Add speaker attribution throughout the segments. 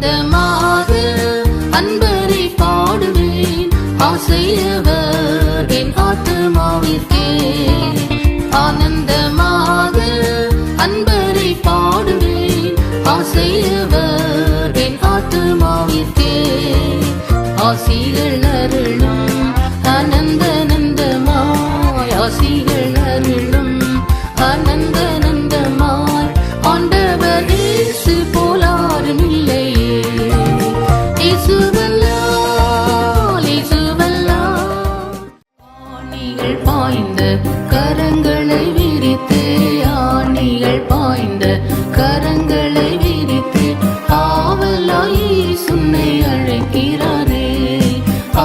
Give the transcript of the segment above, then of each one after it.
Speaker 1: ஆனந்தமாக அன்பரை பாடுவேன், ஆசையவர் என் ஆத்துமாவிற்கே. ஆனந்தமாக அன்பரை பாடுவேன், ஆசையவர் என் ஆத்துமாவிற்கே. ஆசிகள் அருளும் ஆனந்தமாய், ஆசிகள் அருளும் ஆனந்தமாய். ஆண்டவர் இயேசு போலாரும் இல்லையே, இயேசுவல்லால் இயேசுவல்லால். ஆணிகள் பாய்ந்த கரங்களை விரித்து, ஆணிகள் பாய்ந்த கரங்களை விரித்து, ஆவலாய் சுன்னை அழைக்கிறாரே,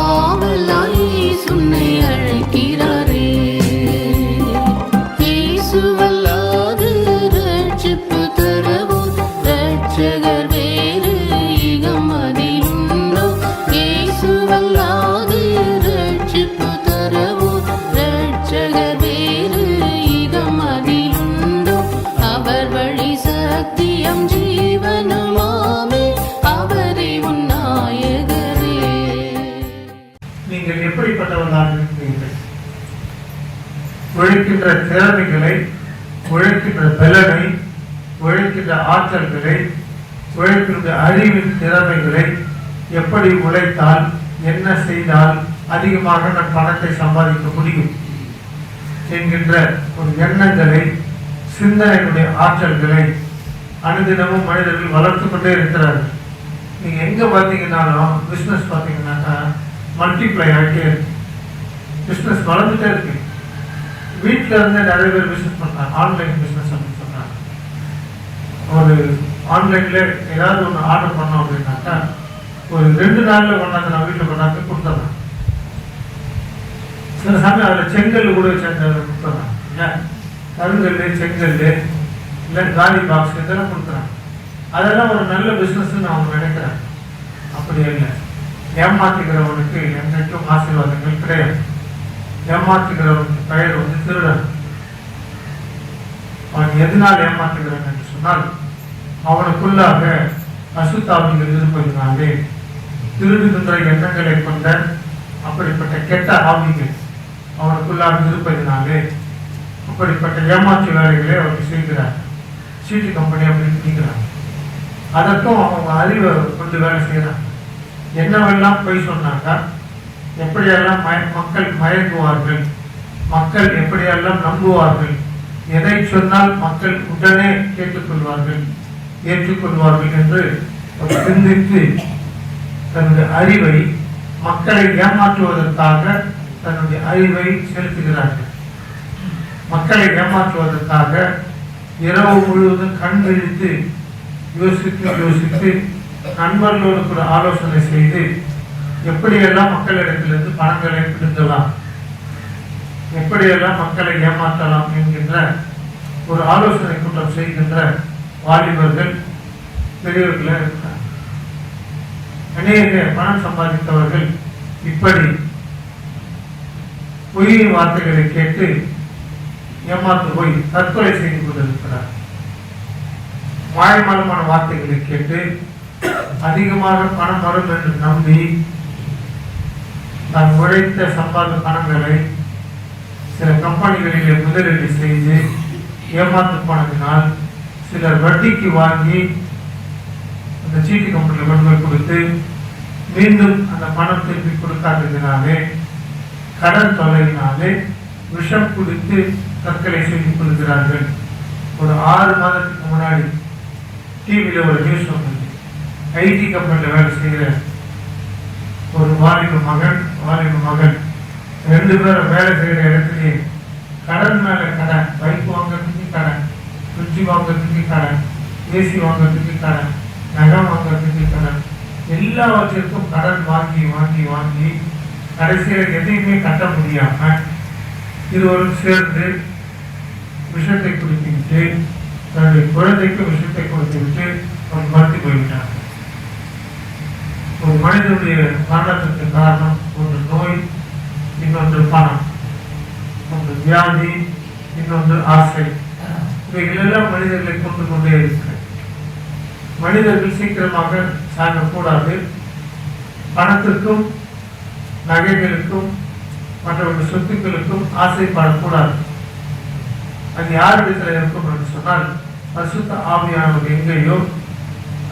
Speaker 1: ஆவலாய் சுன்னை அழைக்கிறாரே. இயேசுவல்லாது ரட்சிப்பு தரவும் ரட்சகர் வேறு இகம் அதிலுண்டோ. இயேசுவல்லாது ரட்சிப்பு தரவும் ரட்சகர் வேறு இகம் அதிலுண்டோ. அவர் வழி சத்தியம் ஜீவனுமாமே, அவரே உன் நாயகரே.
Speaker 2: நீங்கள் எப்படிப்பட்டவர்களாக இருக்கிறீர்கள்? உழைக்கின்ற திறமைகளை, உழைக்கின்ற பலனை, உழைக்கின்ற ஆற்றல்களை, உழைக்கின்ற அறிவின் திறமைகளை, எப்படி உழைத்தால் என்ன செய்தால் அதிகமாக நான் பணத்தை சம்பாதிக்க முடியும் என்கின்ற ஒரு எண்ணங்களை, சிந்தனைகளுடைய ஆற்றல்களை அனுதினமும் மனிதர்கள் வளர்த்து கொண்டே இருக்கிறார்கள். நீங்க எங்க பார்த்தீங்கன்னாலும் பிசினஸ் பார்த்தீங்கன்னாக்கா மல்டிப்ளை ஆகிட்டே இருக்கு, பிசினஸ் வளர்ந்துட்டே இருக்கு. வீட்டில இருந்து நிறைய பேர் பிசினஸ் பண்றாங்க, ஆன்லைன் பிசினஸ் அப்படின்னு சொல்றாங்க. ஒரு ஆன்லைன்ல ஏதாவது ஒன்று ஆர்டர் பண்ணோம் அப்படின்னாக்கா ஒரு 2 நாள்ல கொண்டாந்து நான் வீட்டில் கொண்டாந்து கொடுத்துறேன். சில சமயம் அதில் செங்கல் கூட கொடுத்துறேன், இல்லை கருங்கல், செங்கல், இல்லை காலி பாக்ஸ் இதெல்லாம் கொடுத்துறேன். அதெல்லாம் ஒரு நல்ல பிசினஸ் நான் அவங்க நினைக்கிறேன். அப்படி இல்லை, ஏமாற்றுகிறவனுக்கு என்றைக்கும் ஆசீர்வாதங்கள் கிடையாது. ஏமாற்றுகிறவனுக்கு பெயர் வந்து திருடன். அவன் எதனால் ஏமாற்றுகிறான் என்று சொன்னால், அவனுக்குள்ளாக அசுத்தாவிகள் இருப்பதனாலே, திருடுகின்ற எண்ணங்களை கொண்ட அப்படிப்பட்ட கெட்ட ஆவிகள் அவனுக்குள்ளாக இருப்பதனாலே அப்படிப்பட்ட ஏமாற்று வேலைகளை அவருக்கு செய்கிறார். சீட்டு கம்பெனி அப்படின்னு சொல்லிக்கிறாங்க. அதற்கும் அவங்க அறிவை கொண்டு வேலை செய்கிறாங்க. என்னவெல்லாம் போய் சொன்னாக்கா, எப்படியெல்லாம் மக்கள் மயங்குவார்கள், மக்கள் எப்படியெல்லாம் நம்புவார்கள், எதை சொன்னால் மக்கள் உடனே கேட்டுக்கொள்வார்கள், ஏற்றுக்கொள்வார்கள் என்று சிந்தித்து தன்னுடைய அறிவை மக்களை ஏமாற்றுவதற்காக தன்னுடைய அறிவை செலுத்துகிறார்கள். மக்களை ஏமாற்றுவதற்காக இரவு முழுவதும் கண் விழித்து யோசித்து நண்பர்களோடு கூட ஆலோசனை செய்து எப்படியெல்லாம் மக்களிடத்திலிருந்து பணங்களை பிடிக்கலாம், எப்படியெல்லாம் மக்களை ஏமாற்றலாம் என்கின்ற ஒரு ஆலோசனை கூட்டம் செய்கின்ற வாலிபர்கள் பெரியவர்களாக இருக்கிறார். அநேக பணம் சம்பாதித்தவர்கள் இப்படி பொய் வார்த்தைகளை கேட்டு ஏமாற்று போய் தற்கொலை செய்து கொண்டிருக்கிறார். மாயமானமான வார்த்தைகளை கேட்டு அதிகமாக பணம் வரும் என்று நம்பி தான் உழைத்த சம்பாத பணங்களை சில கம்பெனிகளிலே முதலீடு செய்து ஏமாற்று போனதினால் சிலர் வட்டிக்கு வாங்கி அந்த சீட்டு கம்பெனியில் கொண்டு போய் கொடுத்து மீண்டும் அந்த பணம் திருப்பி கொடுக்காததினாலே, கடன் தொல்லையினாலே விஷம் குடித்து தற்கொலை செய்து கொள்கிறார்கள். ஒரு 6 மாதத்துக்கு முன்னாடி டிவியில் ஒரு நியூஸ் வந்தது. ஐடி கம்பெனியில் வேலை செய்கிற ஒரு வாலிப மகன் 2 பேரும் வேலை செய்கிற இடத்துலேயே கடன் மேல கடன், பைக் வாங்குறதுக்கு கடன், ஃப்ரிட்ஜ் வாங்குறதுக்கு கடன், ஏசி வாங்குறதுக்கு கடன், நகம் வாங்குறதுக்கு கடன், எல்லாவற்றிற்கும் கடன் வாங்கி வாங்கி வாங்கி கடைசியில் எதையுமே கட்ட முடியாம இருவரும் சேர்ந்து விஷத்தை குடித்துவிட்டு தன்னுடைய குழந்தைக்கு விஷத்தை கொடுத்து விட்டு அவர் மறுத்து போய்விட்டார். ஒரு மனிதனுடைய மரணத்திற்கு காரணம் ஒன்று நோய், இன்னொன்று பணம், ஒன்று வியாதி, இன்னொன்று ஆசை. இவைகளெல்லாம் மனிதர்களை கொண்டு கொண்டே இருக்கிற மனிதர்கள் சீக்கிரமாக சார்ந்தக்கூடாது. பணத்திற்கும் நகைகளுக்கும் மற்றவர்கள் சொத்துக்களுக்கும் ஆசைப்படக்கூடாது. அது யாரிடத்தில் இருக்கும் என்று சொன்னால், பரிசுத்த ஆவியானவர் எங்கேயோ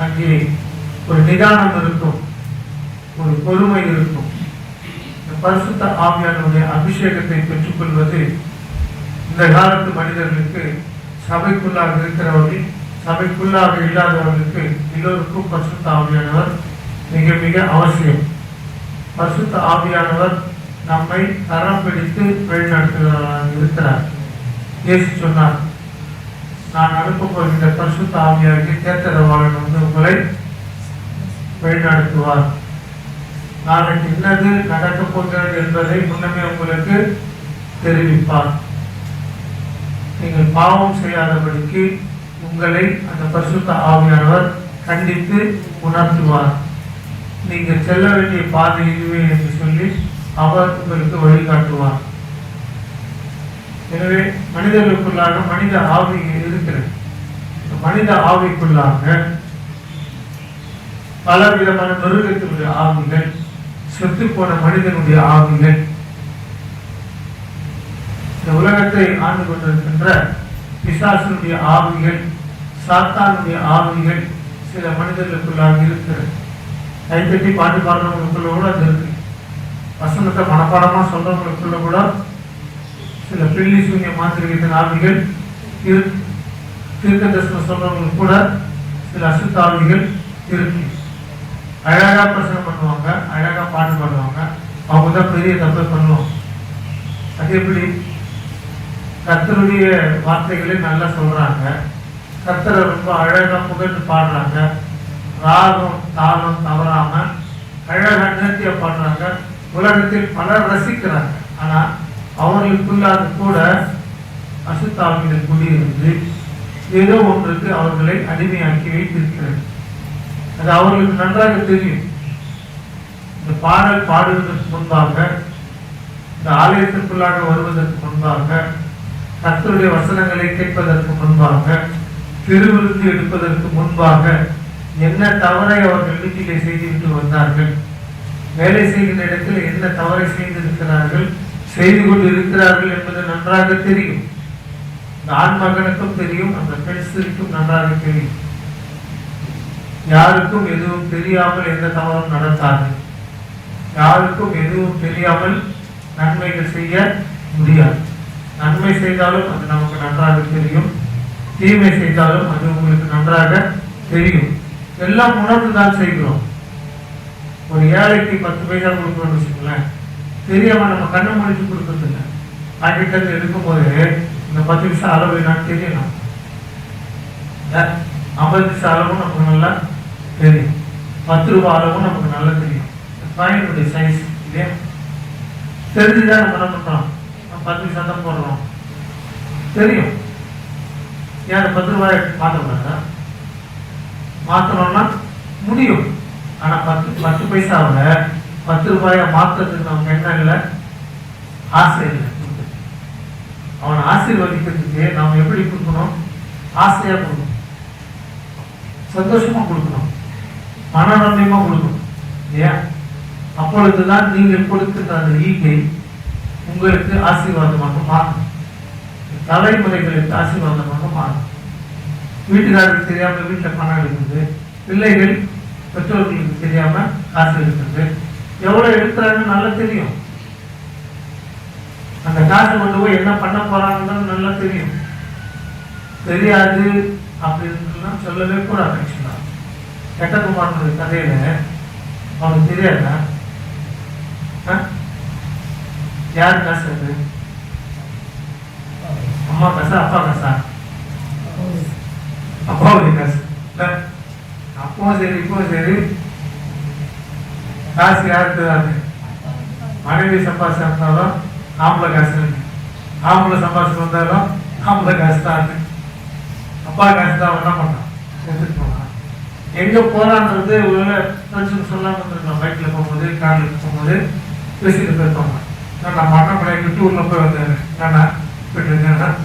Speaker 2: அங்கே ஒரு நிதானம் இருக்கும், ஒரு பொறுமை இருக்கும். இந்த பரிசுத்த ஆவியானவருடைய அபிஷேகத்தை பெற்றுக்கொள்வது இந்த காலத்து மனிதர்களுக்கு, சபைக்குள்ளாக இருக்கிறவர்கள், சபைக்குள்ளாக இல்லாதவர்களுக்கு எல்லோருக்கும் பரிசுத்த ஆவியானவர் மிக மிக அவசியம். பரிசுத்த ஆவியானவர் நம்மை கரம் பிடித்து வழிநடத்துகிறவராக இருக்கிறார். இயேசு சொன்னார், நான் அனுப்பப் போகின்ற பரிசுத்த ஆவியாகிய தேற்றரவாளன் உங்களை வழிநடத்துவார். நாளைக்கு என்னது நடக்கப் போகிறது என்பதை முன்னமே உங்களுக்கு தெரிவிப்பார். நீங்கள் பாவம் செய்யாதபடிக்கு உங்களை அந்த பரிசுத்த ஆவியானவர் கண்டித்து உணர்த்துவார். நீங்கள் செல்ல வேண்டிய பாதை இதுவே என்று சொல்லி அவர் உங்களுக்கு வழிகாட்டுவார். எனவே மனிதர்களுக்குள்ளாக மனித ஆவி இருக்கிறது. மனித ஆவிக்குள்ளாக பல விதமான மிருகத்தினுடைய ஆவிகள், செத்து போன மனிதனுடைய ஆவிகள், இந்த உலகத்தை ஆண்டு கொண்டிருக்கின்ற பிசாசனுடைய ஆவிகள், சாத்தானுடைய ஆவிகள் சில மனிதர்களுக்குள்ளாக இருக்கிறது. கைத்தட்டி பாட்டு பாடுறவங்களுக்குள்ள கூட அது இருக்கு. வசனத்தை மனப்பாடமா சொல்றவங்களுக்குள்ள கூட சில பில்லி சூன்ய மாந்திரிகத்தின் ஆவிகள் இருக்கு. தீர்க்க தரிசனம் சொல்றவங்களுக்கு கூட சில அசுத்த ஆவிகள் இருக்கு. அழகா பிரசனம் பண்ணுவாங்க, அழகா பாட்டு பாடுவாங்க, அவங்க தான் பெரிய தப்பை பண்ணுவாங்க. அது எப்படி? கர்த்தருடைய வார்த்தைகளை நல்லா சொல்றாங்க, கர்த்தரை ரொம்ப அழகா புகழ்ந்து பாடுறாங்க, ராகம் தாளம் தவறாம அழகா நேர்த்தியா பாடுறாங்க, உலகத்தில் பலர் ரசிக்கிறாங்க. ஆனா அவர்களுக்குள்ளாக கூட அசுத்தாவிகள் குடியிருந்து ஏதோ ஒன்றுக்கு அவர்களை அடிமையாக்கி வைத்திருக்கிறது. அது அவர்களுக்கு நன்றாக தெரியும். இந்த பாடல் பாடுவதற்கு முன்பாக, இந்த ஆலயத்திற்குள்ளாக வருவதற்கு முன்பாக, கர்த்தருடைய வசனங்களை கேட்பதற்கு முன்பாக, திருவிருந்து எடுப்பதற்கு முன்பாக என்ன தவறை அவர்கள் வீட்டிலே செய்துவிட்டு வந்தார்கள், வேலை செய்கின்ற இடத்தில் என்ன தவறை செய்திருக்கிறார்கள், செய்து கொண்டு இருக்கிறார்கள் என்பது நன்றாக தெரியும். இந்த ஆண் மகனுக்கும் தெரியும், அந்த பெண் ஸ்திரீக்கும் நன்றாக தெரியும். யாருக்கும் எதுவும் தெரியாமல் எந்த தவறும் நடத்தாது. யாருக்கும் எதுவும் தெரியாமல் நன்மைகள் செய்ய முடியாது. நன்மை செய்தாலும் அது நமக்கு நன்றாக தெரியும், தீமை செய்தாலும் அது உங்களுக்கு நன்றாக தெரியும். எல்லாம் உணர்ந்துதான் செய்கிறோம். ஒரு ஏழைக்கு 10 பைசா கொடுக்கணும்னு வச்சுக்கோங்களேன், தெரியாம நம்ம கண்ணை முடிச்சு கொடுக்கறது இல்லை. பாக்கெட்ல எடுக்கும் போது இந்த 10 பைசா அளவு என்னன்னு தெரியணும். 50 பைசா அளவும் நமக்கு நல்லா தெரியும், 10 ரூபாய் அளவும் நமக்கு நல்லா தெரியும். காயினுடைய சைஸ் இல்லையா தெரிஞ்சுதான் நம்ம என்ன பண்றோம், 10 பைசா தான் போடுறோம் தெரியும். ஏன் 10 ரூபாய் மாற்றக்கூடாதா? மாற்றணும்னா முடியும். ஆனா 10 பைசாவில் 10 ரூபாயை மாற்றுறதுக்கு நமக்கு என்ன இல்லை, ஆசை இல்லை. அவனை ஆசீர்வதிக்கிறதுக்கு நாம் எப்படி கொடுக்கணும்? ஆசையா கொடுக்கணும், சந்தோஷமா கொடுக்கணும், மனநன்மையுமா கொடுக்கணும். ஏன்? அப்பொழுதுதான் நீங்கள் கொடுக்கின்ற அந்த ஈகை உங்களுக்கு ஆசீர்வாதமாக மாறும், தலைமுறைகளுக்கு ஆசீர்வாதமாக மாறும். வீட்டுக்காரருக்கு தெரியாம வீட்டில் பணம் இருக்குது, பிள்ளைகள் பெற்றோர்களுக்கு தெரியாம காசு இருக்குது, எவ்வளவு எடுக்கிறாங்கன்னு நல்லா தெரியும். அந்த காசை கொண்டு போய் என்ன பண்ண போறாங்கன்னு நல்லா தெரியும். தெரியாது அப்படின்னு சொல்லவே கூடாது. ஆக்சுவலா கெட்டகுமாரனுடைய கதையில அவனுக்கு தெரியாதா யாரு காசு அது? அம்மா காசா அப்பா காசா? அப்பாவுடைய காசு. அப்பவும் சரி இப்பவும் சரி காசு யாருக்கு தான்? மனைவி சம்பாதிச்சு இருந்தாலும் ஆம்பளை காசு, ஆம்பளை சம்பாதிச்சு வந்தாலும் ஆம்பளை காசு தான். அப்பா காசு தான் என்ன பண்ணான், எடுத்துட்டு போனான். எங்க போறான்றது ஒருவேளை ஃப்ரெண்ட்ஸுக்கு சொல்லாம வந்துருக்கலாம். பைக்ல போகும்போது கார்ல போகும்போது பேசிட்டு போயிருப்பாங்க. நான் மண்ணப்படைக்கு டூர்ல போய் வந்தேன், நானா போயிட்டு இருக்கேன்,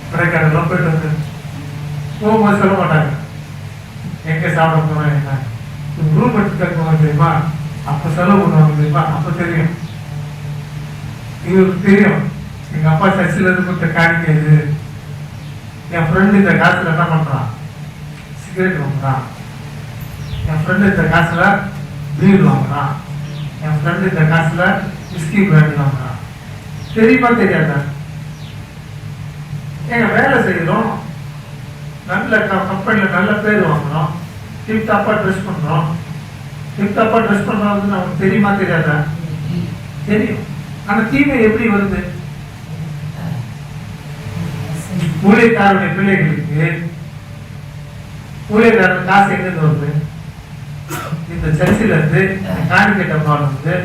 Speaker 2: கொடைக்கானல்லாம் போயிட்டு வந்தேன். போகும்போது சொல்ல மாட்டாங்க எங்க சாப்பிட போறேன் என்ன. ரூம் எடுத்து தங்குவாங்க தெரியுமா, அப்ப செலவு பண்ணுவாங்க தெரியுமா, அப்ப தெரியும். இவருக்கு தெரியும் எங்க அப்பா சர்ச்சில் இருந்து கொடுத்த காணிக்கை இது. என் ஃப்ரெண்டு இந்த காசுல என்ன பண்றான், சிகரெட் வாங்குறான். என் ஃப்ரெண்டு இந்த காசுல பீர் வாங்குறான். என் ஃப்ரெண்டு இந்த காசுல விஸ்கி பிராண்டி வாங்குறான். தெரியுமா தெரியாதா? எங்க வேலை செய்யறோம், நல்ல கம்பெனில நல்ல பேர் வாங்குறோம், டிப் டாப்பா ட்ரெஸ் பண்றோம். டிப் டாப்பா ட்ரெஸ் பண்றது நமக்கு தெரியுமா தெரியாதா? தெரியும். ஆனா தீமை எப்படி வருது? ஊழியக்காரருடைய பிள்ளைகளுக்கு ஊழியக்காரர் காசு எங்கிருந்து வருது? இந்த சர்ச்சில இருந்து காணிக்கை டப்பால இருந்து.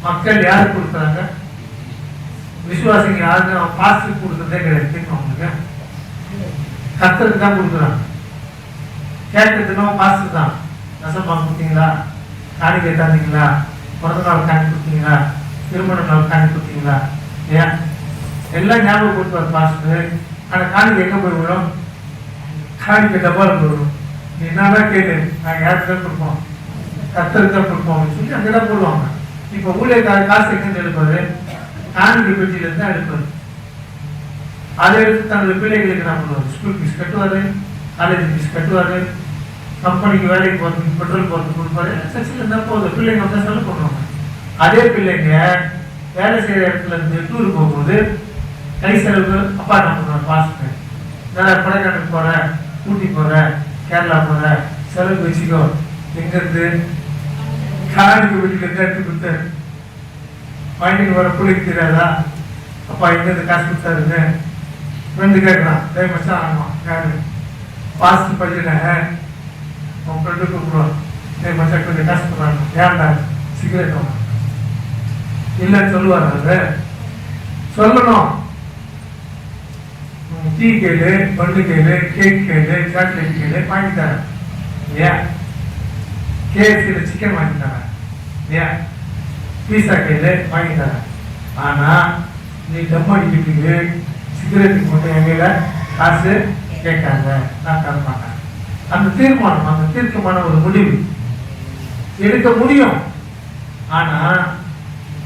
Speaker 2: மக்கள் யாருக்கு கொடுக்குறாங்க? விசுவாசிங்க யாருக்கும் பாஸ்டர் கொடுக்கறதே கிடையாது. அவங்களுக்கு கர்த்தருக்கு தான் கொடுக்குறாங்க. கேட்கறதுனா பாஸ்டர் தான். நசமா கொடுத்தீங்களா, காணிக்கை தந்தீங்களா, பிறந்த நாள் காணி கொடுத்தீங்களா, திருமண நாள் காணி கொடுத்தீங்களா, ஏன் எல்லாம் ஞாபகம் கொடுப்பார் பாஸ்டர். ஆனா காணிக்கை எங்க போய் விடும்? காணிக்கை டப்பால போயிடும். நீ என்னதான் கேளு, நாங்க யாருக்கு தான் கொடுப்போம், கர்த்தருக்கு தான் கொடுப்போம் அப்படின்னு சொல்லி அங்கதான் போடுவாங்க. இப்ப ஊழியக்கார காசு எங்க எடுப்பாரு? காணிக்கை பெட்டியில இருந்து எடுப்பாரு. அதை எடுத்து தன்னுடைய பிள்ளைகளுக்கு என்ன பண்ணுவாரு? ஸ்கூல் ஃபீஸ் கட்டுவாரு, காலேஜ் ஃபீஸ் கட்டுவாரு, கம்பெனிக்கு வேலைக்கு போறதுக்கு பெட்ரோல் போறதுக்கு கொடுப்பாரு. சர்ச்சில் இருந்தா போதும், பிள்ளைங்க வந்து செலவு பண்ணுவாங்க. அதே பிள்ளைங்க வேலை செய்யற இடத்துல இருந்து டூர் போகும்போது கை செலவு அப்பா என்ன பண்ணுவார்? பாஸ்டர் நான் கொடைக்கானலுக்கு போறேன், ஊட்டி போறேன், கேரளா போறேன், செலவு வச்சுக்கோ. எங்க இருந்து? காணிக்கை வீட்டுல இருந்து எடுத்து கொடுத்தாரு. வாங்கிட்டு வர பிள்ளைக்கு தெரியாதா அப்பா எங்க இருந்து காசு கொடுத்தாருங்க? ஃப்ரெண்டு கேட்கறான், டே மச்சான், ஆமா யாரு பாஸ்டர் பையன் உன் ஃப்ரெண்டு கூப்பிடுவான், டே மச்சான் கொஞ்சம் காசு கொடுறாங்க, ஏன்டா சிகரெட் வாங்க இல்லைன்னு சொல்லுவார். அது சொல்லணும். டீ கேளு, பண்டு கேளு, கேக் கேளு, சாக்லேட் கேளு, வாங்கி தரேன். ஏன் கேஎஃப்சியில் சிக்கன் வாங்கி தரேன். ஏன் பீஸா கேளு, வாங்கி தரேன். ஆனா நீ டம் அடிக்கிறதுக்கு சிகரெட்டுக்கு மட்டும் எங்கையில காசு கேட்காங்க, நான் தர மாட்டேன். அந்த தீர்மானம், அந்த தீர்க்கமான ஒரு முடிவு எடுக்க முடியும். ஆனா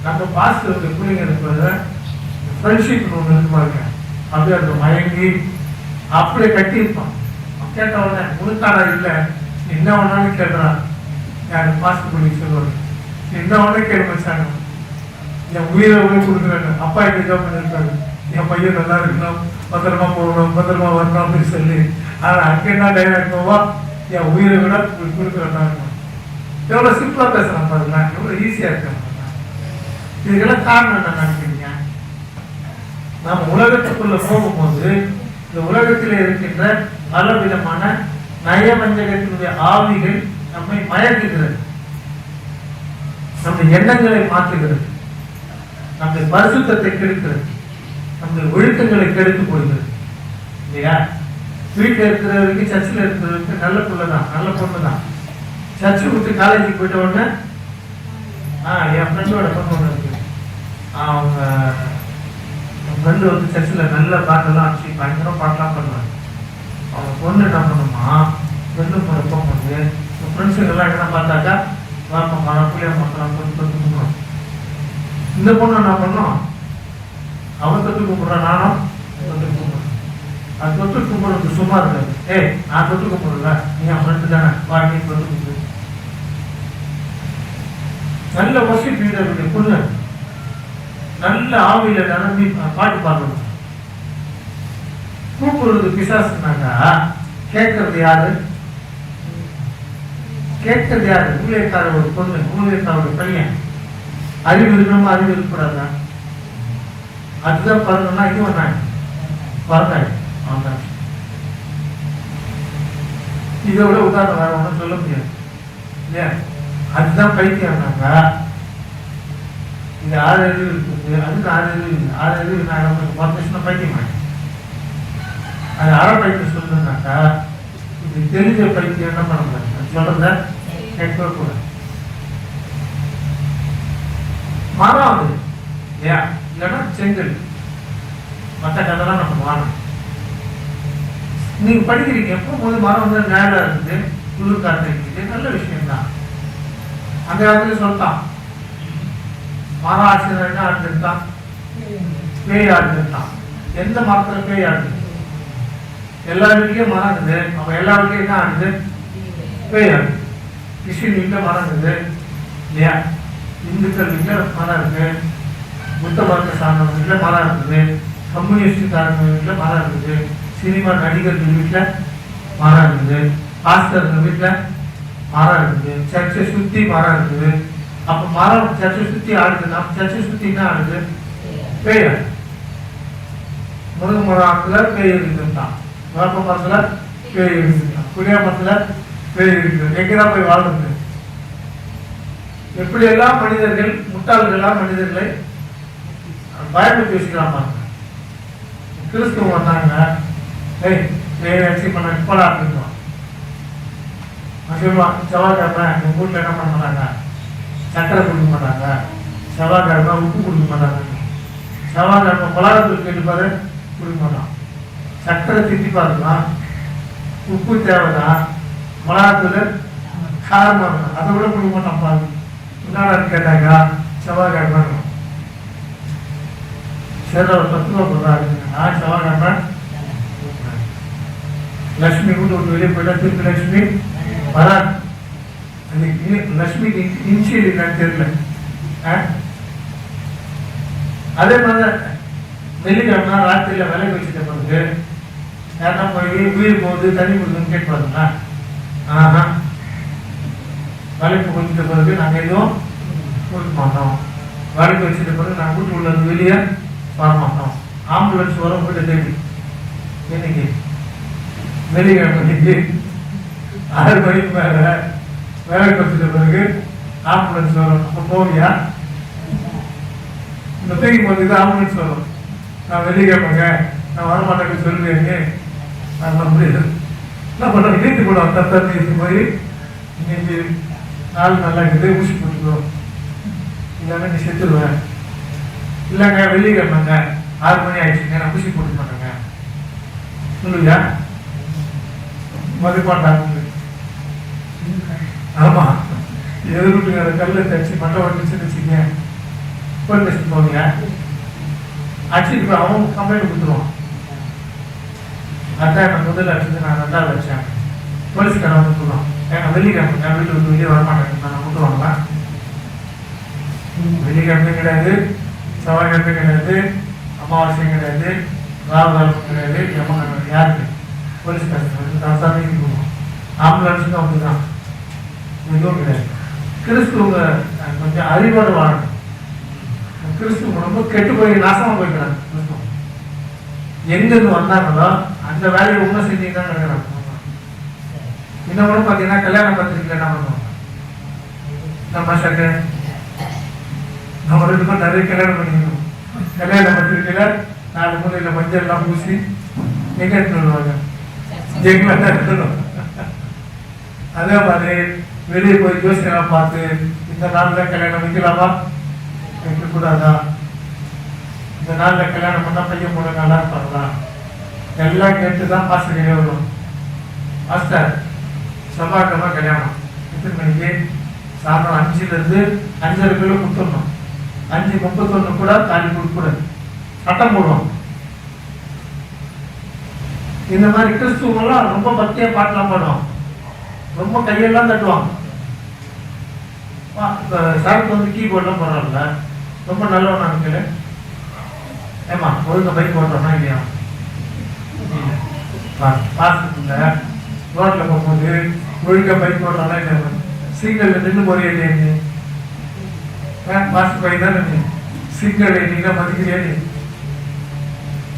Speaker 2: நம்ம பாஸ்டருடைய பிள்ளைங்க இருக்கிறத ஃப்ரெண்ட்ஷிப் ஒன்று இருக்கு பாருங்க, அப்படியே அந்த மயங்கி அப்படியே கட்டியிருப்பான். கேட்ட உடனே முழுக்காடா இல்லை, என்ன வேணாலும் கேட்கறான். யாரு பாஸ்டர் பிள்ளைங்க சொல்லுவாரு, என்ன வேணா கேட்க வச்சாங்க, என் உயிரை உயிர் கொடுக்குறாங்க. அப்பா எப்படி ஜாப் பண்ணிருக்காரு, என் பையன் நல்லா இருக்கணும், பத்திரமா போகணும், பத்திரமா வரணும் அப்படின்னு சொல்லி. ஆனா அங்க என்ன டைலாக் போவா, என் உயிரை விட கொடுக்குறதா இருக்கும். எவ்வளவு சிம்பிளா பேசுறான் பாருங்க, எவ்வளவு ஈஸியா இருக்காங்க. இதுக்கெல்லாம் காரணம் என்ன நினைக்கிறீங்க? நாம் உலகத்துக்குள்ள போகும்போது இந்த உலகத்தில் இருக்கின்ற பல விதமான நயவஞ்சகத்தினுடைய ஆவிகள் நம்மை மயக்குகிறது, நம்முடைய எண்ணங்களை மாற்றுகிறது, நம்முடைய பரிசுத்தத்தை கெடுக்கிறது, நம்முடைய ஒழுக்கங்களை கெடுத்து போடுகிறது. இல்லையா? வீட்டில் இருக்கிறவருக்கு, சர்ச்சில் இருக்கிறவருக்கு நல்ல பிள்ளை தான், நல்ல பொண்ணு தான். சர்ச்சை விட்டு காலேஜுக்கு போயிட்ட உடனே என் ஃப்ரெண்டோட பொண்ணு ஒன்று இருக்கு, அவங்க ஃப்ரெண்டு வந்து சர்ச்சில் நல்ல பாட்டெல்லாம் அடிச்சு பயங்கரம் பாட்டெல்லாம் பண்ணுவாங்க. அவங்க பொண்ணு என்ன பண்ணுமா, ஃப்ரெண்டு போகிற போகும்போது ஃப்ரெண்ட்ஸுங்கெல்லாம் என்ன பார்த்தாக்கா, வாப்பா மரம் புள்ளிய மரத்தெல்லாம் போய் தொட்டு கும்பிடுவோம். இந்த பொண்ணு என்ன பண்ணோம், அவன் தொட்டு கும்பிட்றான், நானும் தொட்டு கும்பிடுறேன். அது தொட்டு கும்பிடுறது சும்மா இருக்காது. ஏய் நான் தொட்டு கும்பிடல, நீ என் ஃப்ரெண்டு தானே, வா நீ தொட்டு கும்பிடு. நல்ல வசதி வீரருடைய பொண்ணு நல்ல ஆவியில நிரம்பி பாட்டு பாடுறது. கூப்பிடுறது பிசாசுனாக்கா கேட்கறது யாரு? கேட்கறது யாரு? ஊழியக்கார ஒரு பொண்ணு, ஊழியக்காரோட பையன். அறிவு இருக்கணுமா, அறிவு இருக்கக்கூடாதா? அதுதான் பாருங்கன்னா இது வந்தாங்க பார்த்தாங்க. இதை விட உதாரணம் வேற ஒன்றும் சொல்ல முடியாது இல்லையா? அதுதான் பைத்தியம்னாக்கா இது 6 அறிவு இருக்குது, அதுக்கு 6 அறிவு இல்லை. 6 அறிவு நான் 10 பைத்தியம் ஆகிடும். அது அரை பைத்தியம் சொல்லுனாக்கா இது தெரிஞ்ச பைத்தியம் என்ன பண்ண முடியாது, சொல்றத கேட்கவே கூடாது. மரம் அது ஏன் இல்லைன்னா செங்கல், மற்ற கதைலாம் நம்ம வாங்க. நீங்க படிக்கிறீங்க எப்போ போது மரம் வந்து நேரம் இருக்குது, குளிர் காத்தடிக்குது, நல்ல விஷயம்தான். அந்த காலத்துல சொல்லிட்டான், மரம் ஆட்சியர் என்ன ஆடுதான், பேய் ஆடுதான். எந்த மரத்துல பேய் ஆடுது? எல்லா வீட்லயும் மரம் இருக்குது, அவன் எல்லா வீட்லயும் என்ன ஆடுது? பேய் ஆடுது. கிறிஸ்டின் வீட்டுல மரம் இருக்குது இல்லையா, இந்துக்கள் வீட்டுல மரம் இருக்கு, புத்த மரத்தை சார்ந்தவங்க வீட்டுல மரம் இருக்குது, கம்யூனிஸ்ட் சார்ந்த வீட்டுல மரம் இருக்குது, சினிமா நடிகர்கள் வீட்டுல மரம் இருக்குது, பாஸ்டர்கள் வீட்டுல மரம் இருக்குது, சர்ச்சை சுத்தி மரம் இருக்குது. அப்ப மரம் சர்ச்சை சுத்தி ஆடுதுன்னா சர்ச்சை சுத்தி என்ன ஆடுது? பேய் ஆடுது. முருக மரத்துல பேய் இருக்குதான், வேப்ப மரத்துல பேய் இருக்குதான், புளிய மரத்துல பேய் இருக்குது. எங்கதான் போய் வாழ்றது? எப்படி எல்லாம் மனிதர்கள் முட்டாள்களா மனிதர்களை பயன்படுத்தி வச்சுக்கிறான் பாருங்க. கிறிஸ்துவம் வந்தாங்க, பண்ண இப்படா அப்படின்வான். சொல்லுவான், செவ்வாய்க்கிழமை எங்க வீட்டுல என்ன பண்ண மாட்டாங்க, சக்கரை கொடுக்க மாட்டாங்க, செவ்வாய்க்கிழமை உப்பு கொடுக்க மாட்டாங்க, செவ்வாய்க்கிழமை பலகாரத்துக்கு கேட்டுப்பாரு கொடுக்க மாட்டான், சக்கரை திட்டி பாருங்க, உப்பு தேவைதான், மிளகாத்தூள் காரமாக இருக்கும், அதை விட கொடுக்க மாட்டான் பாருங்க. என்னடான்னு கேட்டாங்க, செவ்வாய்க்கிழமை சரி ஒரு 10 ரூபா கொடுறாரு, செவ்வாய்க்கிழமை லட்சுமி வீட்டு விட்டு வெளியே போயிட்டா திருப்பி லட்சுமி வராது. லட்சுமிக்கு இன்ஷியல் என்னன்னு தெரியல. அதே மாதிரி வெள்ளிக்கிழமை ராத்திரியில விலைக்கு வச்சுட்ட பிறகு யாருன்னா போய் உயிர் போகுது தண்ணி கொடுக்குன்னு கேட்பாருங்களா? ஆஹா, விலைக்கு வச்சுட்ட பிறகு நாங்கள் எதுவும் கொடுக்க மாட்டோம். விலைக்கு வச்சுட்ட பிறகு நாங்கள் வீட்டு உள்ள வெளியே வர மாட்டோம். ஆம்புலன்ஸ் வரும் வீட்டை தேடி. இன்னைக்கு வெள்ளிக்கிழமைக்கு 6 மணிக்கு மேல வேலைக்கு வச்சுட்ட பிறகு ஆம்புலன்ஸ் வரும். அப்போ போவியா? இந்த தேங்கி போகிறதுக்கு ஆம்புலன்ஸ் வரும். நான் வெள்ளிக்கிழமைங்க நான் வரமாட்டேன்னு சொல்லுவேங்க, நான் முடியாது. என்ன பண்ணுறேன், நீத்து போடுவோம், தத்தர் நீத்து போய் இன்னைக்கு நாள் நல்லா இருக்குது ஊசி போட்டுக்கிறோம், இல்லைன்னா நீ செத்துருவேன். இல்லைங்க வெள்ளிக்கிழமைங்க 6 மணி ஆயிடுச்சுங்க நான் ஊசி போட்டுக்க மாட்டேங்க சொல்லுவியா? மதிப்பாட்டாங்க. ஆமா, எதிர்விட்டுங்க அந்த கல்லை தச்சு மட்டை வந்துச்சுன்னு வச்சுங்க, போலீஸ் ஸ்டேஷன் போவீங்க, அடிச்சுட்டு போய் அவன் கம்ப்ளைண்ட் கொடுத்துருவான். அதான் நான் முதல்ல அடிச்சது நான் 2வது அடிச்சேன். போலீஸ்காரன் வந்து சொல்லுவான், ஏன்னா வெள்ளிக்கிழமை நான் வீட்டு வந்து வெளியே வரமாட்டேன் நான் கொடுத்துருவாங்களா? வெள்ளிக்கிழமையும் கிடையாது, செவ்வாய்க்கிழமையும் கிடையாது, அமாவாசையும் கிடையாது, ராகுகாலம் கிடையாது, யமகண்டம் யாருக்கு? போலீஸ்காரன் வந்து தசாமிக்கு போடுவோம். ஆம்புலன்ஸுக்கும் அப்படிதான், எதுவும் கிடையாது. கிறிஸ்துவங்க கொஞ்சம் அறிவோடு வாழணும். கிறிஸ்துவ ரொம்ப கெட்டு போய் நாசமா போய்க்கிறாங்க. கிறிஸ்துவம் எங்கிருந்து வந்தாங்களோ அந்த வேலையை உண்மை செஞ்சு தான் நடக்கிறாங்க. இன்னும் கூட பார்த்தீங்கன்னா கல்யாண பத்திரிகையில் என்ன பண்ணுவாங்க, நம்ம சட்டை நம்ம 2 பேரும் நிறைய கல்யாணம் பண்ணிக்கணும். கல்யாண பத்திரிகையில 4 மூலையில் மஞ்சள் எல்லாம் பூசி எங்க எடுத்துட்டு வருவாங்க, எங்களை தான் எடுத்துடும். அதே மாதிரி வெளியே போய் ஜோசியெல்லாம் பார்த்து இந்த நாளில் கல்யாணம் வைக்கலாமா வைக்கக்கூடாதா, இந்த நாளில் கல்யாணம் பண்ணால் பையன் போல நல்லா இருப்பாங்களா, எல்லாம் கேட்டு தான் பாஸ்டர் வரும். பாஸ்டர் செவ்வாய்க்கிழமை கல்யாணம் எத்தனை மணிக்கு? சாயந்தரம் 5லேருந்து 5:30 கொடுத்துடணும். 5:31 கூட தாலி கொடுக்கூடாது, சட்டம் போடுவோம். இந்த மாதிரி கிறிஸ்துவெல்லாம் ரொம்ப பக்தியா பாட்டெல்லாம் பாடுவோம், ரொம்ப கையெல்லாம் தட்டுவாங்க. சாருக்கு வந்து கீபோர்ட்லாம் போடுறாங்கல்ல, ரொம்ப நல்லவனா இருக்கல. ஏமா ஒழுங்க பைக் ஓட்டுறோம்னா இல்லையா? பாஸ்ல ரோட்ல போகும்போது ஒழுங்க பைக் ஓட்டுறோம்னா இல்லையா? சிக்னல்ல நின்று போறியா இல்லையா? பாஸ்ட் பைக் தானே நீ, சிக்னல் நீங்க மதிக்கிறியா?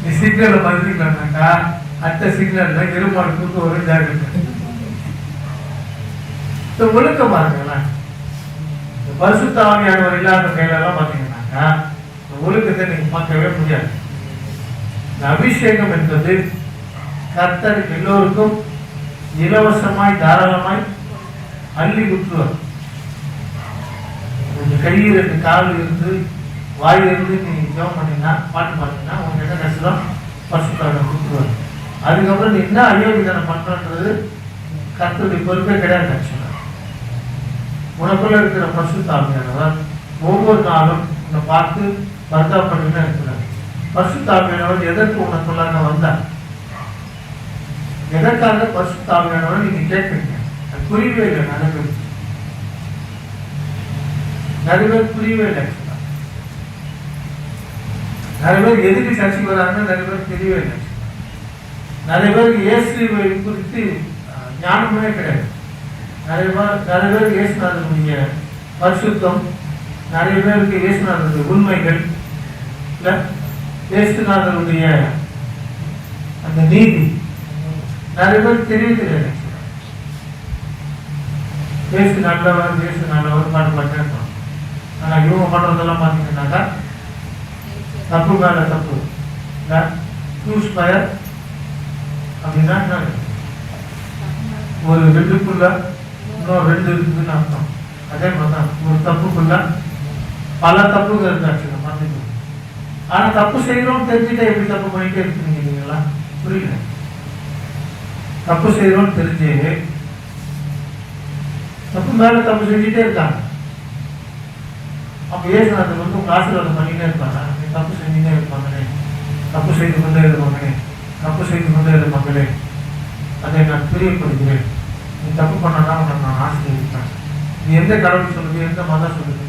Speaker 2: நீ சிக்னலை மதிக்கலன்னாக்கா அடுத்த சிக்னல்ல எருமாடு கூட்டு ஒரு ஜாக்கிரதை. ஒழுக்க பாருங்களேன், பரிசுத்த ஆவியானவர் இல்லாத கையிலெல்லாம் பார்த்தீங்கன்னாக்கா ஒழுக்கத்தை நீங்க பார்க்கவே முடியாது. இந்த அபிஷேகம் என்பது கர்த்தர் எல்லோருக்கும் இலவசமாய் தாராளமாய் அள்ளி ஊற்றுவார். கொஞ்சம் கை 2 கால் இருந்து வாய் இருந்து நீ ஜெபம் பண்ணீங்கன்னா பாட்டு பாத்தீங்கன்னா உங்க என்ன கஷ்டம் பரிசுத்த ஆவியானவர் கொடுத்துருவார். அதுக்கப்புறம் நீ என்ன அயோக்கியத்தனம் பண்றது கர்த்தருடைய பொறுப்பே கிடையாது. ஆக்சுவலா உனக்குள்ள இருக்கிற பரிசுத்த ஆவியானவர் ஒவ்வொரு நாளும் உன்னை பார்த்து பரிதாபப்பட்டு இருக்கிறார். பரிசுத்த ஆவியானவர் எதற்கு உனக்குள்ளாக வந்தார்? எதற்காக பரிசுத்த ஆவியானவர் நீங்க கேட்குறீங்க? அது புரியவே இல்லை. நிறைய பேர் புரியவே இல்லை. நிறைய பேர் எதுக்கு சர்ச்சைக்கு வராங்கன்னு நிறைய பேர் தெரியவே இல்லை. நிறைய பேருக்கு இயேசுவை குறித்து ஞானமே கிடையாது. நிறைய பேருக்கு இயேசுநாதனுடைய பரிசுத்தம், நிறைய பேருக்கு இயேசுநாதனுடைய உண்மைகள், இல்லை இயேசுநாதனுடைய அந்த நீதி நிறைய பேருக்கு தெரியவே தெரியாது. இயேசு நல்லவர், இயேசு நல்லவர் பாட்டு பாட்டு இருக்கோம். ஆனால் இவங்க பண்ணுறதெல்லாம் பார்த்தீங்கன்னாக்கா தப்பு மேலே தப்பு. இல்லை க்ரூஸ் ஃபயர் அப்படின்னா ஒரு ரெண்டுக்குள்ள இன்னும் ரெண்டு இருக்குதுன்னு அர்த்தம். அதே மாதிரி தான் ஒரு தப்புக்குள்ள பல தப்புகள் இருக்காச்சு பார்த்துக்கணும். ஆனால் தப்பு செய்கிறோம் தெரிஞ்சுட்டா எப்படி தப்பு பண்ணிட்டே இருக்குறீங்க இல்லைங்களா? புரியல. தப்பு செய்கிறோம்னு தெரிஞ்சு தப்பு மேலே தப்பு செஞ்சுட்டே இருக்காங்க. அப்போ ஏசுநாதர் வந்து உங்கள் ஆசீர்வாதம் பண்ணிட்டே இருப்பாங்க. நீ தப்பு செஞ்சுட்டே இருப்பாங்களே, தப்பு செய்து கொண்டே இருப்பாங்களே, தப்பு செய்து கொண்டே இருப்பாங்களே, அதை நான் பிரியப்படுகிறேன். நீ தப்பு பண்ணனா உனக்கு நான் ஆசீர்வதிப்பேன். நீ எந்த கடவுள் சொல்லுது, எந்த மதம் சொல்லுது?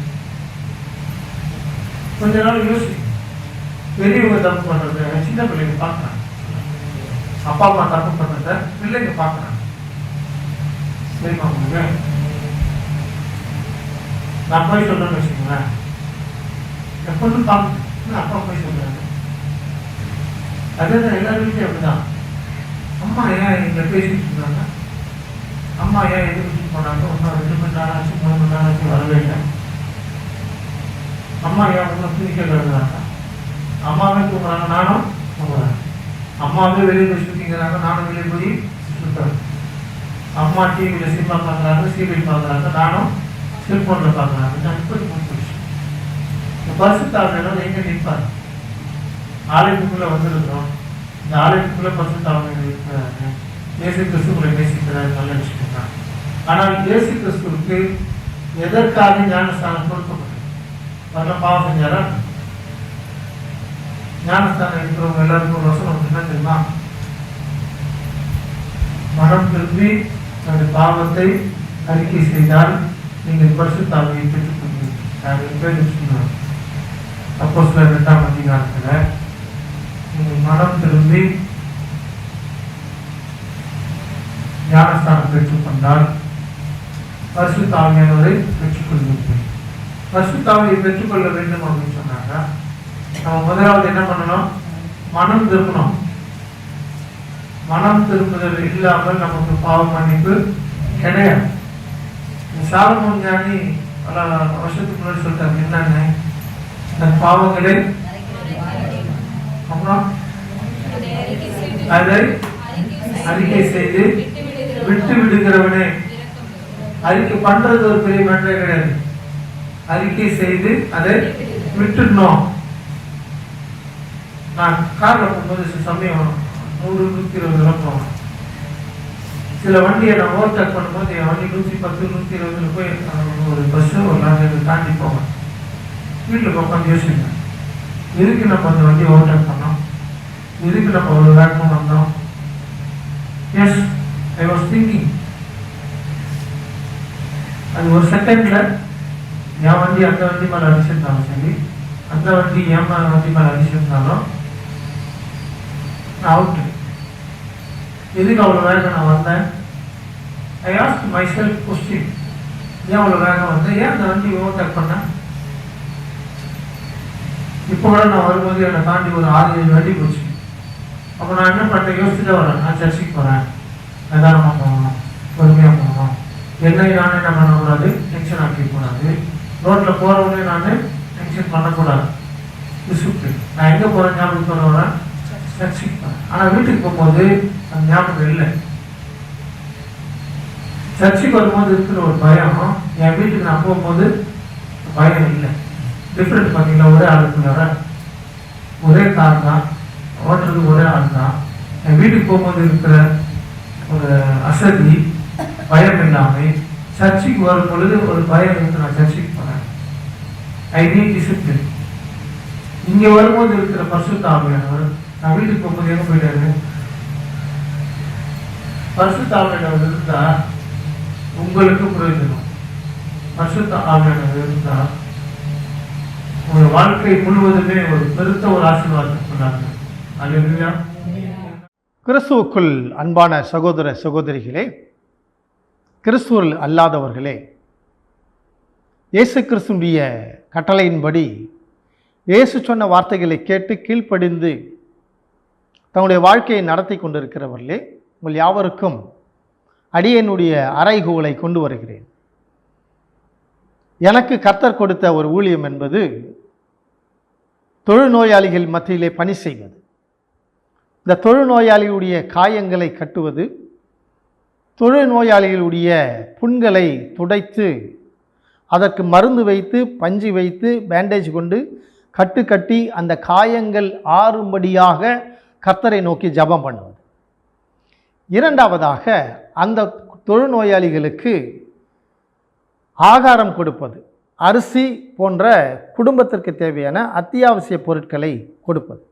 Speaker 2: கொஞ்ச நாள் யோசி. பெரியவங்க தப்பு பண்ணுறது சின்ன பிள்ளைங்க பார்க்குறாங்க. அப்பா அம்மா தப்பு பண்ணுறத பிள்ளைங்க பார்க்குறாங்க. சரிம்மா உங்களுக்கு நான் போய் சொல்றேன்னு வச்சுக்கோங்களேன். எப்பொழுதும் பார்க்க அப்பா போய் சொல்றாங்க. அதே தான் எல்லாரும் வீட்லையும் அப்படிதான். அம்மா ஏன் இங்கே பேசிட்டு இருந்தாங்க, அம்மா ஏன் எதிர்த்து போனாங்க, ஒன்றும் 2 மணி நேரம் ஆச்சு 3 மணி நேரம் ஆச்சு வரவே இல்லை. அம்மா ஏன் ஒன்றும் துணிக்க கழுதுறாங்க, அம்மாவே தூங்குறாங்க நானும் தூங்குறேன். அம்மாவே வெளியே போய் சுற்றிக்கிறாங்க, நானும் வெளியே போய் சுற்றுறேன். அம்மா டிவியில் சினிமா பார்க்குறாங்க, சீரியல் பார்க்குறாங்க, நானும் செல்போனில் பார்க்குறாங்க. நான் இப்படி முடிச்சு இந்த பரிசுத்த ஆவியானவர் எங்கே நிற்பார்? ஆலயத்துக்குள்ளே வந்திருக்கிறோம். இந்த ஆலயத்துக்குள்ளே பரிசுத்த ஆவியானவர் இருக்கிறாரு. இயேசு கிறிஸ்துவை நேசிக்கிறார், நல்ல விஷயம் தான். ஆனால் இயேசு கிறிஸ்துவுக்கு எதற்காக ஞானஸ்தானம் கொடுக்கப்பட்டது? வரலாம் பாவம் செஞ்சாரா? ஞானஸ்தானம் இருக்கிறவங்க எல்லாருக்கும் ஒரு வசனம் என்ன தெரியுமா? மனம் திரும்பி தன்னுடைய பாவத்தை அறிக்கை செய்தால் நீங்கள் பரிசுத்த ஆவியை பெற்றுக் கொள்வீர்கள். அப்போஸ்தலர் 2ஆம் அதிகாரத்தில் நீங்கள் மனம் திரும்பி ஞானஸ்தானம் பெற்றுக்கொண்டால் பரிசுத்த ஆவியானவரை பெற்றுக்கொள்வீர்கள். பரிசுத்த ஆவியை பெற்றுக்கொள்ள வேண்டும் அப்படின்னு சொன்னாங்க. நம்ம முதலாவது என்ன பண்ணணும்? மனம் திரும்பணும். மனம் திரும்புதல் இல்லாமல் நமக்கு பாவ மன்னிப்பு கிடையாது. சாலமோன் ஞானி பல வருஷத்துக்கு முன்னாடி சொல்லிட்டாங்க. என்னன்னு? இந்த பாவங்களை அப்புறம் அதை அறிக்கை செய்து விட்டு விடுகிறவனே. அறிக்கை பண்றது ஒரு பெரிய மேட்டரே கிடையாது. அறிக்கை செய்து அதை விட்டுடணும். நான் காரில் போகும்போது சமயம் 100-120 போவேன். சில வண்டியை நான் ஓவர்டேக் பண்ணும்போது என் வண்டி 110 120 போய் ஒரு பஸ்ஸு ஒரு லாரி தாண்டி போவேன். வீட்டில் உட்காந்து யோசிப்பேன், எதுக்கு நம்ம அந்த வண்டியை ஓவர்டேக் பண்ணோம், எதுக்கு நம்ம ஒரு வேகமாக வந்தோம்? Yes, I was thinking. அது ஒரு செகண்ட்ல என் வண்டி அந்த வண்டி மேலே அடிச்சிருந்தாலும் சரி, அந்த வண்டி என் வண்டி மேலே அடிச்சிருந்தாலும் நான் அவுட்டு. எதுக்கு அவ்வளோ வேகம் நான் வந்தேன்? I ask my self question, ஏன் அவ்வளோ வேகம் வந்தேன், ஏன் அந்த வண்டி ஓவர்டேக் பண்ணேன்? இப்போ கூட நான் வரும்போது என்னை தாண்டி ஒரு 6-7 வண்டி போச்சு. அப்போ நான் என்ன பண்ணேன்? யோசிச்சுட்டு வரேன். நான் சர்ச்சைக்கு போகிறேன், நிதானமாக போகணும், பொறுமையாக போகணும், என்னை நானே என்ன பண்ணக்கூடாது, டென்ஷன் ஆக்கிக்கூடாது, ரோட்டில் போகிறவனே நான் டென்ஷன் பண்ணக்கூடாது. டிசிப்ளின். நான் எங்கே போகிறேன் ஞாபகத்தோட வரேன், சர்ச்சைக்கு போகிறேன். ஆனால் வீட்டுக்கு போகும்போது அந்த ஞாபகம் இல்லை. சர்ச்சைக்கு வரும்போது இருக்கிற ஒரு பயம், என் வீட்டுக்கு நான் போகும்போது பயம் இல்லை. டிஃப்ரெண்ட் பார்த்தீங்களா? ஒரே ஆளுக்குள்ள ஒரே கார் தான், ஓட்டுறது ஒரே ஆள் தான். என் வீட்டுக்கு போகும்போது இருக்கிற ஒரு அசதி பயம் இல்லாமல் சர்ச்சுக்கு வரும் பொழுது ஒரு பயம் இருந்து நான் சர்ச்சுக்கு போனேன். I need discipline. இங்க வரும்போது இருக்கிற பரிசுத்த ஆவியானவர், நான் வீட்டுக்கு போகும்போது எங்க போயிட்டாரு, பரிசுத்த ஆவியானவர் இருந்தா உங்களுக்கு பிரயோஜனம். பரிசுத்த ஆவியானவர் இருந்தா உங்க வாழ்க்கை முழுவதுமே ஒரு பெருத்த ஒரு ஆசீர்வாதத்தை கொண்டாங்க. அல்லேலூயா.
Speaker 3: கிறிஸ்துவுக்குள் அன்பான சகோதர சகோதரிகளே, கிறிஸ்துவில் அல்லாதவர்களே, இயேசு கிறிஸ்துடைய கட்டளையின்படி இயேசு சொன்ன வார்த்தைகளை கேட்டு கீழ்ப்படிந்து தங்களுடைய வாழ்க்கையை நடத்தி கொண்டிருக்கிறவர்களே, உங்கள் யாவருக்கும் அடியேனுடைய அறைகூவலை கொண்டு வருகிறேன். எனக்கு கர்த்தர் கொடுத்த ஒரு ஊழியம் என்பது தொழுநோயாளிகள் மத்தியிலே பணி செய்வது. இந்த தொழுநோயாளிகளுடைய காயங்களை கட்டுவது, தொழுநோயாளிகளுடைய புண்களை துடைத்து அதற்கு மருந்து வைத்து பஞ்சு வைத்து பேண்டேஜ் கொண்டு கட்டி அந்த காயங்கள் ஆறும்படியாக கர்த்தரை நோக்கி ஜெபம் பண்ணுவது. இரண்டாவதாக அந்த தொழுநோயாளிகளுக்கு ஆகாரம் கொடுப்பது, அரிசி போன்ற குடும்பத்திற்கு தேவையான அத்தியாவசிய பொருட்களை கொடுப்பது.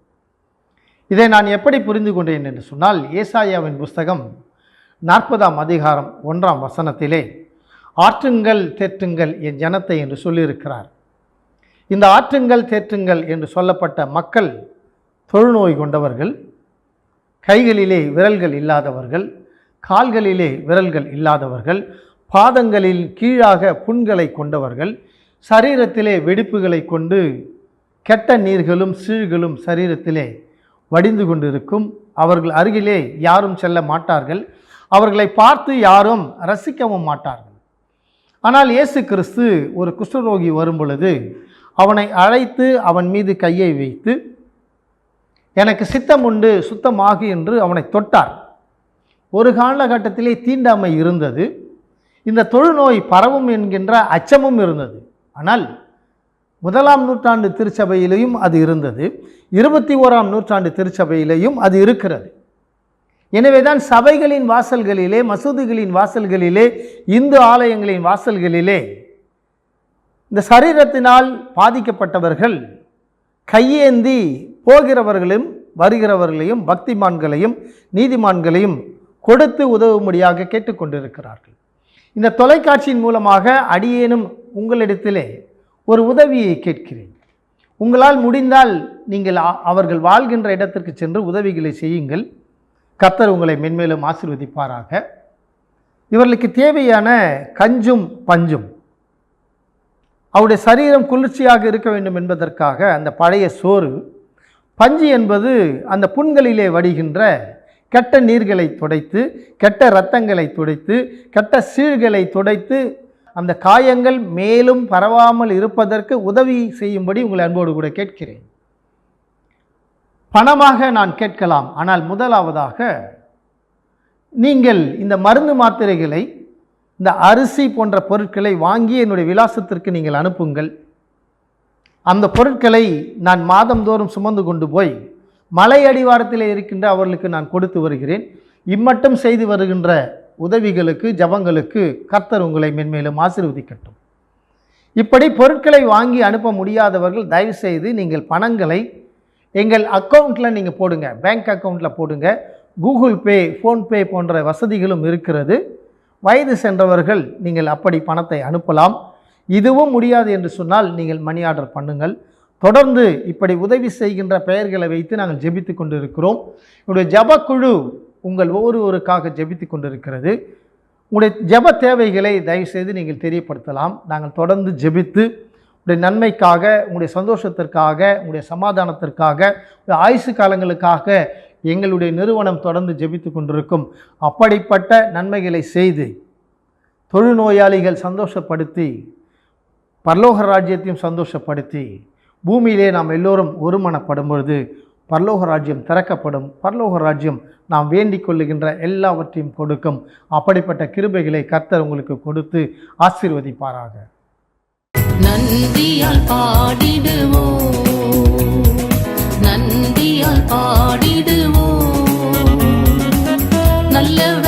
Speaker 3: இதை நான் எப்படி புரிந்து கொண்டேன் என்று சொன்னால், ஏசாயாவின் புஸ்தகம் 40ஆம் அதிகாரம் 1ஆம் வசனத்திலே ஆற்றுங்கள் தேற்றுங்கள் என் ஜனத்தை என்று சொல்லியிருக்கிறார். இந்த ஆற்றுங்கள் தேற்றுங்கள் என்று சொல்லப்பட்ட மக்கள் தொழுநோய் கொண்டவர்கள், கைகளிலே விரல்கள் இல்லாதவர்கள், கால்களிலே விரல்கள் இல்லாதவர்கள், பாதங்களில் கீழாக புண்களை கொண்டவர்கள், சரீரத்திலே வெடிப்புகளை கொண்டு கெட்ட நீர்களும் சீழ்களும் சரீரத்திலே வடிந்து கொண்டிருக்கும். அவர்கள் அருகிலே யாரும் செல்ல மாட்டார்கள், அவர்களை பார்த்து யாரும் ரசிக்கவும் மாட்டார்கள். ஆனால் இயேசு கிறிஸ்து ஒரு குஷ்டரோகி வரும் பொழுது அவனை அழைத்து அவன் மீது கையை வைத்து, எனக்கு சித்தம் உண்டு சுத்தமாகு என்று அவனை தொட்டார். ஒரு காலகட்டத்திலே தீண்டாமை இருந்தது, இந்த தொழுநோய் பரவும் என்கின்ற அச்சமும் இருந்தது. ஆனால் 1ஆம் நூற்றாண்டு திருச்சபையிலேயும் அது இருந்தது, 21ஆம் நூற்றாண்டு திருச்சபையிலேயும் அது இருக்கிறது. எனவேதான் சபைகளின் வாசல்களிலே, மசூதிகளின் வாசல்களிலே, இந்து ஆலயங்களின் வாசல்களிலே இந்த சரீரத்தினால் பாதிக்கப்பட்டவர்கள் கையேந்தி போகிறவர்களும் வருகிறவர்களையும் பக்திமான்களையும் நீதிமான்களையும் கொடுத்து உதவும்படியாக கேட்டுக்கொண்டிருக்கிறார்கள். இந்த தொலைக்காட்சியின் மூலமாக அடியேனும் உங்களிடத்திலே ஒரு உதவியை கேட்கிறேன். உங்களால் முடிந்தால் நீங்கள் அவர்கள் வாழ்கின்ற இடத்திற்கு சென்று உதவிகளை செய்யுங்கள். கர்த்தர் உங்களை மென்மேலும் ஆசீர்வதிப்பாராக. இவர்களுக்கு தேவையான கஞ்சும் பஞ்சும், அவருடைய சரீரம் குளிர்ச்சியாக இருக்க வேண்டும் என்பதற்காக அந்த பழைய சோறு, பஞ்சு என்பது அந்த புண்களிலே வடிகின்ற கெட்ட நீர்களை துடைத்து, கெட்ட இரத்தங்களை துடைத்து, கெட்ட சீழ்களை துடைத்து அந்த காயங்கள் மேலும் பரவாமல் இருப்பதற்கு உதவி செய்யும்படி உங்களை அன்போடு கூட கேட்கிறேன். பணமாக நான் கேட்கலாம், ஆனால் முதலாவதாக நீங்கள் இந்த மருந்து மாத்திரைகளை, இந்த அரிசி போன்ற பொருட்களை வாங்கி என்னுடைய விலாசத்திற்கு நீங்கள் அனுப்புங்கள். அந்த பொருட்களை நான் மாதந்தோறும் சுமந்து கொண்டு போய் மலை அடிவாரத்தில் இருக்கின்ற அவர்களுக்கு நான் கொடுத்து வருகிறேன். இம்மட்டும் செய்து வருகின்ற உதவிகளுக்கு, ஜபங்களுக்கு கர்த்தர் உங்களை மென்மேலும் ஆசீர்வதிக்கட்டும். இப்படி பொருட்களை வாங்கி அனுப்ப முடியாதவர்கள் தயவுசெய்து நீங்கள் பணங்களை எங்கள் அக்கௌண்ட்டில் நீங்கள் போடுங்க, பேங்க் அக்கௌண்ட்டில் போடுங்க. கூகுள் பே, ஃபோன்பே போன்ற வசதிகளும் இருக்கிறது. வயது சென்றவர்கள் நீங்கள் அப்படி பணத்தை அனுப்பலாம். இதுவும் முடியாது என்று சொன்னால் நீங்கள் மணி ஆர்டர் பண்ணுங்கள். தொடர்ந்து இப்படி உதவி செய்கின்ற பெயர்களை வைத்து நாங்கள் ஜெபித்து கொண்டு இருக்கிறோம். உங்களுடைய ஜபக்குழு உங்கள் ஒவ்வொருவருக்காக ஜெபித்து கொண்டிருக்கிறது. உங்களுடைய ஜப தேவைகளை தயவுசெய்து நீங்கள் தெரியப்படுத்தலாம். நாங்கள் தொடர்ந்து ஜெபித்து உங்களுடைய நன்மைக்காக, உங்களுடைய சந்தோஷத்திற்காக, உங்களுடைய சமாதானத்திற்காக, ஆயுசு காலங்களுக்காக எங்களுடைய நிறுவனம் தொடர்ந்து ஜெபித்து கொண்டிருக்கும். அப்படிப்பட்ட நன்மைகளை செய்து தொழுநோயாளிகள் சந்தோஷப்படுத்தி, பரலோக ராஜ்யத்தையும் சந்தோஷப்படுத்தி, பூமியிலே நாம் எல்லோரும் ஒருமனப்படும் பொழுது பரலோக ராஜ்யம் திறக்கப்படும். பரலோக ராஜ்யம் நாம் வேண்டிக் கொள்ளுகின்ற எல்லாவற்றையும் கொடுக்கும். அப்படிப்பட்ட கிருபைகளை கர்த்தர் உங்களுக்கு கொடுத்து ஆசீர்வதிப்பாராக.
Speaker 1: நந்தியால் பாடிடுவோம், நந்தியால் பாடிடுவோம், நல்லவர்